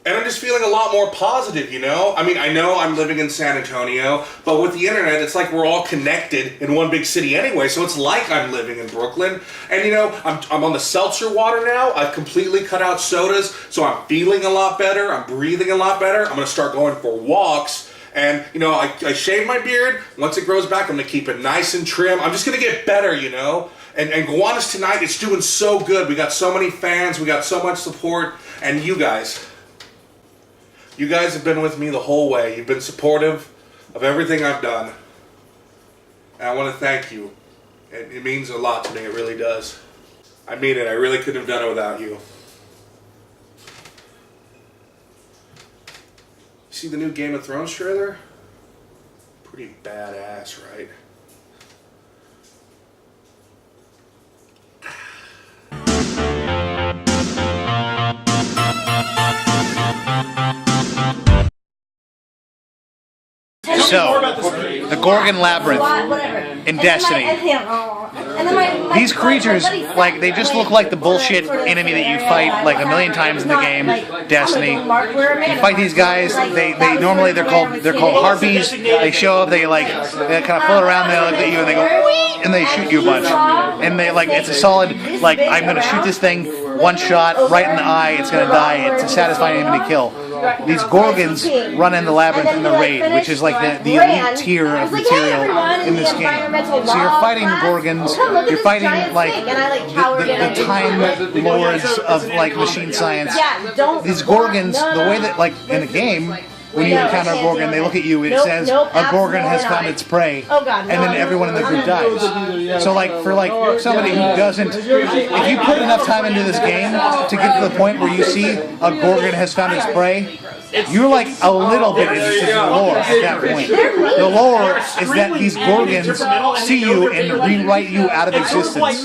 And I'm just feeling a lot more positive, you know? I mean, I know I'm living in San Antonio, but with the internet, it's like we're all connected in one big city anyway, so it's like I'm living in Brooklyn. And you know, I'm on the seltzer water now. I've completely cut out sodas, so I'm feeling a lot better. I'm breathing a lot better. I'm gonna start going for walks. And, you know, I shave my beard. Once it grows back, I'm gonna keep it nice and trim. I'm just gonna get better, you know? And Gowanus tonight, it's doing so good. We got so many fans, we got so much support, and you guys have been with me the whole way. You've been supportive of everything I've done. And I want to thank you. It means a lot to me, it really does. I mean it, I really couldn't have done it without you. See the new Game of Thrones trailer? Pretty badass, right? So, the Gorgon Labyrinth in Destiny. These creatures, like, they just look like the bullshit enemy that you fight like a million times in the game, Destiny. You fight these guys, they're called harpies. They show up, they kind of float around, they look at you and they go, whee! And they shoot you a bunch. And they, like, it's a solid, like, I'm gonna shoot this thing, one shot, right in the eye, it's gonna die, it's a satisfying enemy to kill. These Gorgons run in the labyrinth in the raid, which is like the elite tier of material in this game. So you're fighting Gorgons, you're fighting like the time lords of like machine science. These Gorgons, the way that like in the game, when you encounter a Gorgon, they look at you, it says, a Gorgon has found its prey, and then everyone in the group dies. So like, for like somebody who doesn't, if you put enough time into this game to get to the point where you see a Gorgon has found its prey, you're like a little bit into the lore at that point. The lore is that these Gorgons see you and rewrite you out of existence.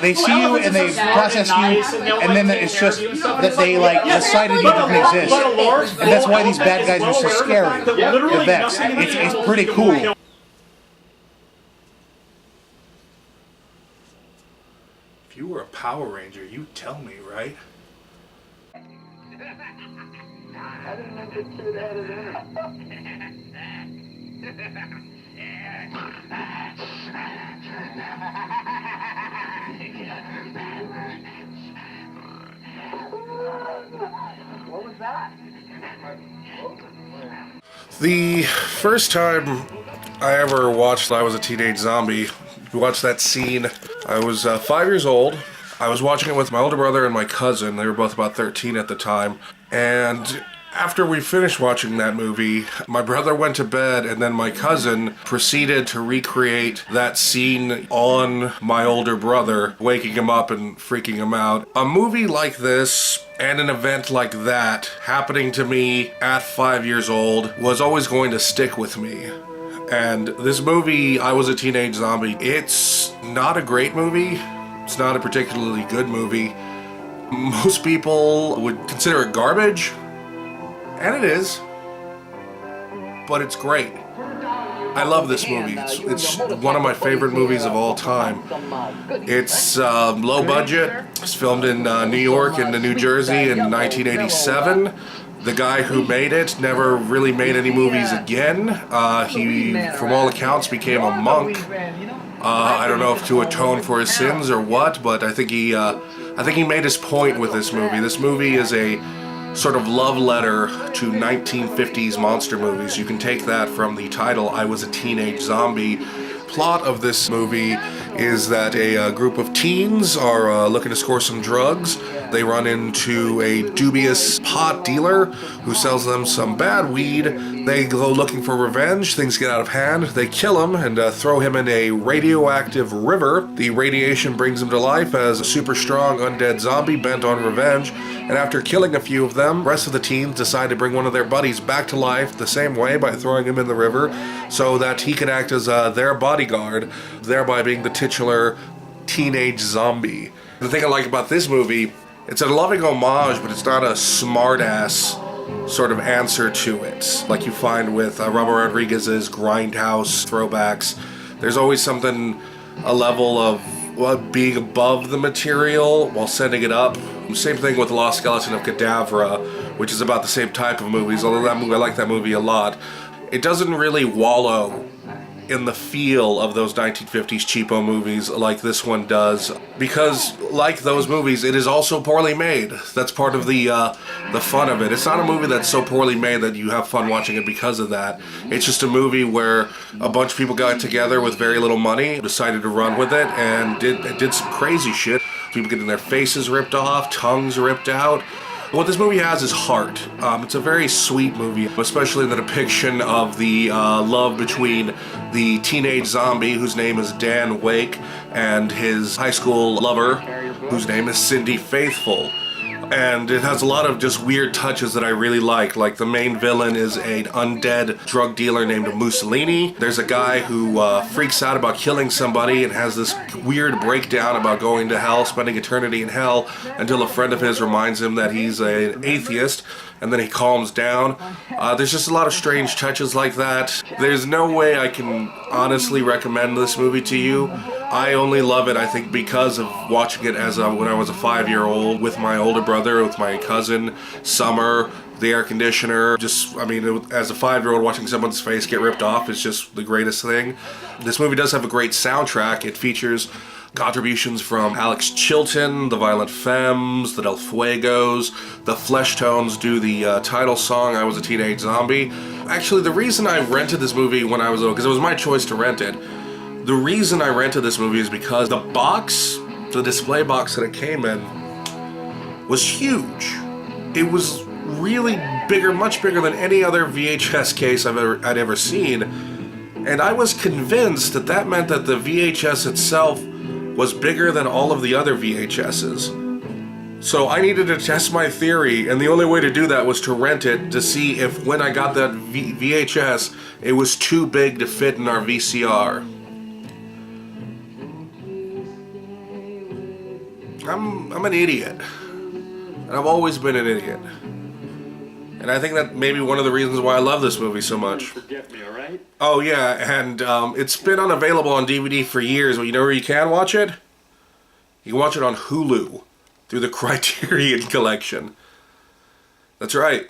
They see you and they process you, and then it's just that they like decided you didn't exist. And that's why these bad guys are so scary. The Vex. It's pretty cool. If you were a Power Ranger, you'd tell me, right? I didn't understand that What was that? The first time I ever watched I Was a Teenage Zombie, watched that scene, I was 5 years old. I was watching it with my older brother and my cousin. They were both about 13 at the time. And after we finished watching that movie, my brother went to bed and then my cousin proceeded to recreate that scene on my older brother, waking him up and freaking him out. A movie like this and an event like that happening to me at 5 years old was always going to stick with me. And this movie, I Was a Teenage Zombie, it's not a great movie. It's not a particularly good movie. Most people would consider it garbage, and it is, but it's great. I love this movie. It's one of my favorite movies of all time. It's low budget. It's filmed in New York and New Jersey in 1987. The guy who made it never really made any movies again. He, from all accounts, became a monk. I don't know if to atone for his sins or what, but I think he made his point with this movie. This movie is a sort of love letter to 1950s monster movies. You can take that from the title, I Was a Teenage Zombie. Plot of this movie is that a group of teens are looking to score some drugs. They run into a dubious pot dealer who sells them some bad weed. They go looking for revenge. Things get out of hand. They kill him and throw him in a radioactive river. The radiation brings him to life as a super strong undead zombie bent on revenge. And after killing a few of them, the rest of the teens decide to bring one of their buddies back to life the same way by throwing him in the river so that he can act as their bodyguard, thereby being the titular teenage zombie. The thing I like about this movie, it's a loving homage, but it's not a smart-ass sort of answer to it, like you find with Robert Rodriguez's Grindhouse throwbacks. There's always something, a level of being above the material while setting it up Same thing with The Lost Skeleton of Cadavra, which is about the same type of movies, although that movie, I like that movie a lot. It doesn't really wallow in the feel of those 1950s cheapo movies like this one does, because like those movies, it is also poorly made. That's part of the fun of it. It's not a movie that's so poorly made that you have fun watching it because of that. It's just a movie where a bunch of people got together with very little money, decided to run with it, and did some crazy shit. People getting their faces ripped off, tongues ripped out. What this movie has is heart. It's a very sweet movie, especially in the depiction of the love between the teenage zombie, whose name is Dan Wake, and his high school lover, whose name is Cindy Faithfull. And it has a lot of just weird touches that I really like the main villain is an undead drug dealer named Mussolini. There's a guy who freaks out about killing somebody and has this weird breakdown about going to hell, spending eternity in hell, until a friend of his reminds him that he's an atheist, and then he calms down. There's just a lot of strange touches like that. There's no way I can honestly recommend this movie to you. I only love it, I think, because of watching it when I was a 5-year-old with my older brother, with my cousin, Summer, the air conditioner. As a 5-year-old watching someone's face get ripped off is just the greatest thing. This movie does have a great soundtrack. It features contributions from Alex Chilton, the Violent Femmes, the Del Fuegos, the Fleshtones do the title song, I Was a Teenage Zombie. Actually, the reason I rented this movie when I was little, because it was my choice to rent it, the reason I rented this movie is because the display box that it came in, was huge. It was really bigger, much bigger than any other VHS case I'd ever seen. And I was convinced that meant that the VHS itself was bigger than all of the other VHSs. So I needed to test my theory, and the only way to do that was to rent it to see if when I got that VHS, it was too big to fit in our VCR. I'm an idiot. And I've always been an idiot. And I think that may be one of the reasons why I love this movie so much. Forget me, alright? Oh yeah, and it's been unavailable on DVD for years, but you know where you can watch it? You can watch it on Hulu through the Criterion Collection. That's right.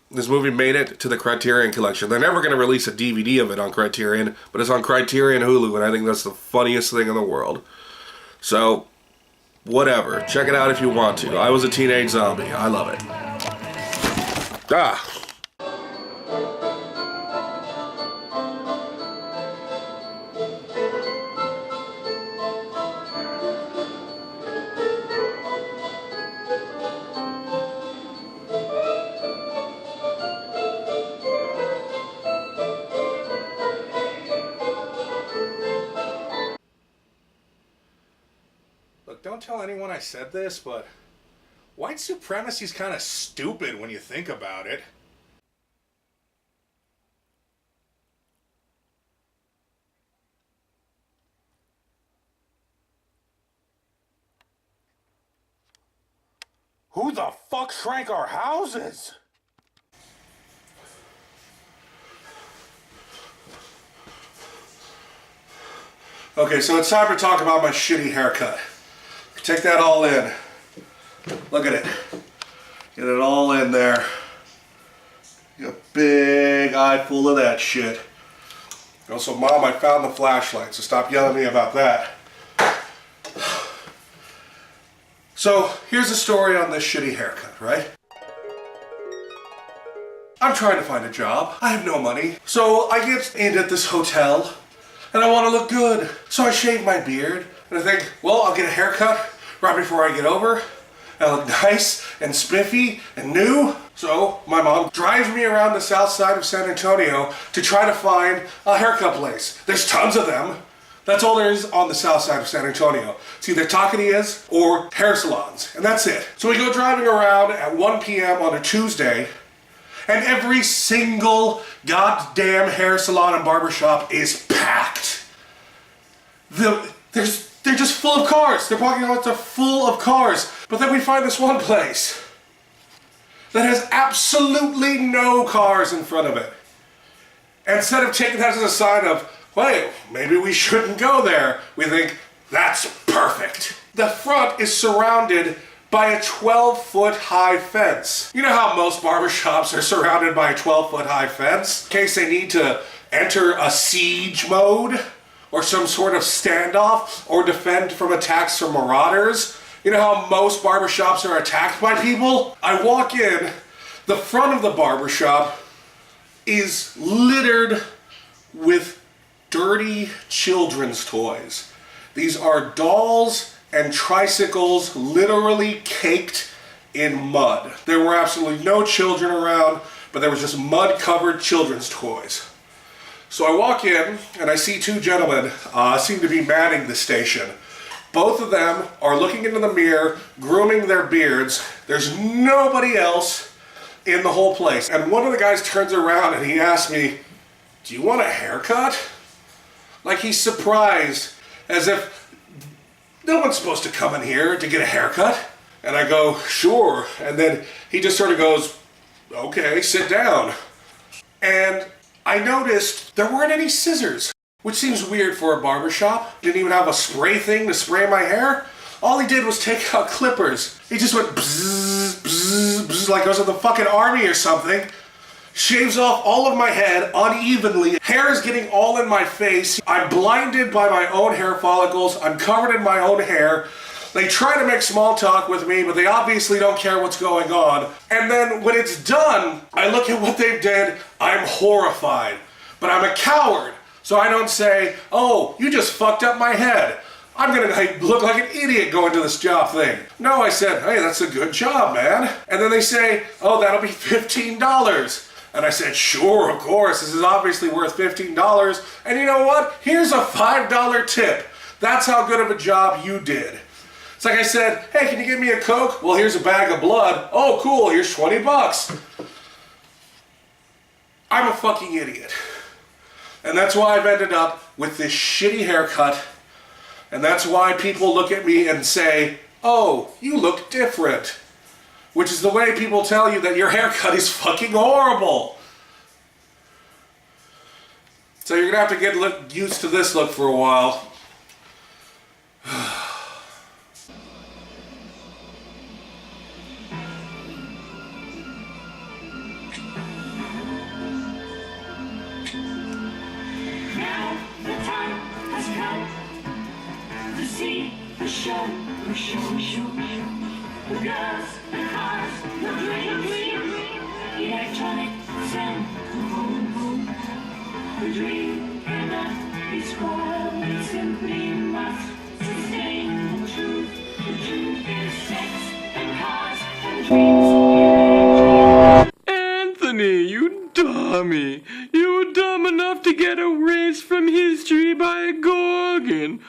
This movie made it to the Criterion Collection. They're never going to release a DVD of it on Criterion, but it's on Criterion Hulu, and I think that's the funniest thing in the world. So, whatever. Check it out if you want to. I Was a Teenage Zombie. I love it. Ah. Look, don't tell anyone I said this, but white supremacy's kind of stupid when you think about it. Who the fuck shrank our houses? Okay, so it's time to talk about my shitty haircut. Take that all in. Look at it. Get it all in there. Got a big eye full of that shit. Also, Mom, I found the flashlight, so stop yelling at me about that. So, here's the story on this shitty haircut, right? I'm trying to find a job. I have no money. So, I get in at this hotel, and I want to look good. So I shave my beard, and I think, well, I'll get a haircut right before I get over. I look nice and spiffy and new. So my mom drives me around the south side of San Antonio to try to find a haircut place. There's tons of them. That's all there is on the south side of San Antonio. It's either taquerias or hair salons, and that's it. So we go driving around at 1 p.m. on a Tuesday, and every single goddamn hair salon and barbershop is packed. They're just full of cars. Their parking lots are full of cars. But then we find this one place that has absolutely no cars in front of it. And instead of taking that as a sign of, wait, maybe we shouldn't go there, we think, that's perfect. The front is surrounded by a 12-foot high fence. You know how most barbershops are surrounded by a 12-foot high fence in case they need to enter a siege mode or some sort of standoff or defend from attacks from marauders. You know how most barbershops are attacked by people? I walk in, the front of the barbershop is littered with dirty children's toys. These are dolls and tricycles literally caked in mud. There were absolutely no children around, but there was just mud-covered children's toys. So I walk in and I see two gentlemen seem to be manning the station. Both of them are looking into the mirror, grooming their beards. There's nobody else in the whole place. And one of the guys turns around and he asks me, "Do you want a haircut?" Like he's surprised, as if no one's supposed to come in here to get a haircut. And I go, "Sure." And then he just sort of goes, "Okay, sit down." And I noticed there weren't any scissors, which seems weird for a barbershop. Didn't even have a spray thing to spray my hair. All he did was take out clippers. He just went bzzz, bzzz, bzzz, like I was in the fucking army or something. Shaves off all of my head unevenly. Hair is getting all in my face. I'm blinded by my own hair follicles. I'm covered in my own hair. They try to make small talk with me, but they obviously don't care what's going on. And then when it's done, I look at what they did. I'm horrified. But I'm a coward. So I don't say, "Oh, you just fucked up my head. I'm gonna look like an idiot going to this job thing." No, I said, "Hey, that's a good job, man." And then they say, "Oh, that'll be $15. And I said, "Sure, of course. This is obviously worth $15. And you know what? Here's a $5 tip. That's how good of a job you did." It's like I said, "Hey, can you give me a Coke?" "Well, here's a bag of blood." "Oh, cool. Here's $20. I'm a fucking idiot. And that's why I've ended up with this shitty haircut. And that's why people look at me and say, "Oh, you look different." Which is the way people tell you that your haircut is fucking horrible. So you're gonna have to get used to this look for a while. Now the time has come to see the show, the show. The girls, the cars, the dreams, electronic sound, boom. The dream cannot be spoiled, it simply must sustain the truth. The truth is sex and cars and dreams. Anthony, you dummy! You were dumb enough to get erased from history by a Gorgon!